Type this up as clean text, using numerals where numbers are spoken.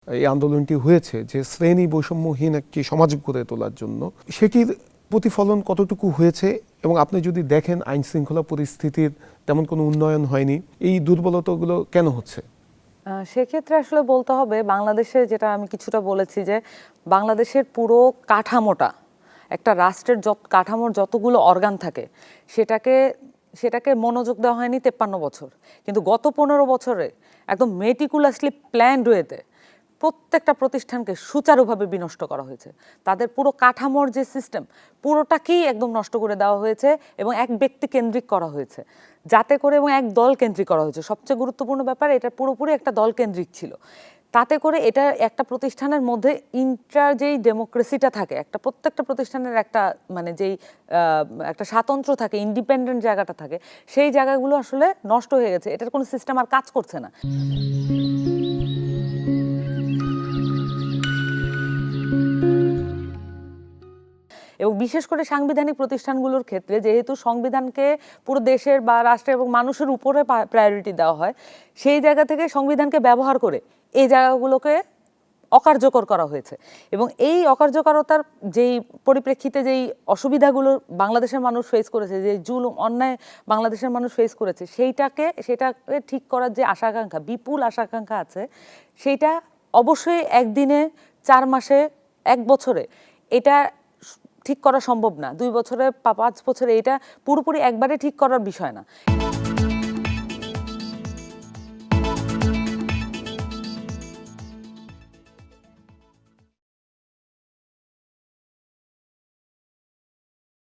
এই আন্দোলনটি হয়েছে যে শ্রেণী বৈষম্যহীন একটি সমাজ গড়ে তোলার জন্য, সেটির প্রতিফলন কতটুকু হয়েছে? এবং আপনি যদি দেখেন আইন শৃঙ্খলা পরিস্থিতির তেমন কোনো উন্নয়ন হয়নি, এই দুর্বলতাগুলো কেন হচ্ছে? সেক্ষেত্রে আসলে বলতে হবে বাংলাদেশে, যেটা আমি কিছুটা বলেছি, যে বাংলাদেশের পুরো কাঠামোটা, একটা রাষ্ট্রের কাঠামোর যতগুলো অর্গান থাকে সেটাকে মনোযোগ দেওয়া হয়নি 53 বছর, কিন্তু গত 15 বছরে একদম মেটিকুলাসলি প্ল্যান্ড ওয়েতে প্রত্যেকটা প্রতিষ্ঠানকে সুচারুভাবে বিনষ্ট করা হয়েছে। তাদের পুরো কাঠামোর যে সিস্টেম, পুরোটাকেই একদম নষ্ট করে দেওয়া হয়েছে এবং এক ব্যক্তি কেন্দ্রিক করা হয়েছে, যাতে করে, এবং এক দল কেন্দ্রিক করা হয়েছে। সবচেয়ে গুরুত্বপূর্ণ ব্যাপার, এটা পুরোপুরি একটা দল কেন্দ্রিক ছিল। তাতে করে এটা একটা প্রতিষ্ঠানের মধ্যে যেই ডেমোক্রেসিটা থাকে, প্রত্যেকটা প্রতিষ্ঠানের একটা মানে যেই একটা স্বাতন্ত্র্য থাকে, ইন্ডিপেন্ডেন্ট জায়গাটা থাকে, সেই জায়গাগুলো আসলে নষ্ট হয়ে গেছে। এটার কোনো সিস্টেম আর কাজ করছে না। এবং বিশেষ করে সাংবিধানিক প্রতিষ্ঠানগুলোর ক্ষেত্রে, যেহেতু সংবিধানকে পুরো দেশের বা রাষ্ট্রের এবং মানুষের উপরে প্রায়োরিটি দেওয়া হয়, সেই জায়গা থেকে সংবিধানকে ব্যবহার করে এই জায়গাগুলোকে অকার্যকর করা হয়েছে। এবং এই অকার্যকরতার যেই পরিপ্রেক্ষিতে যেই অসুবিধাগুলো বাংলাদেশের মানুষ ফেস করেছে, যে জুলুম অন্যায় বাংলাদেশের মানুষ ফেস করেছে, সেটাকে ঠিক করার যে আশা-আকাঙ্ক্ষা, বিপুল আশা-আকাঙ্ক্ষা আছে, সেইটা অবশ্যই একদিনে, 4 মাসে, 1 বছরে এটা ঠিক করা সম্ভব না। 2 বছরে বা 5 বছরে এটা পুরোপুরি একবারে ঠিক করার বিষয় না।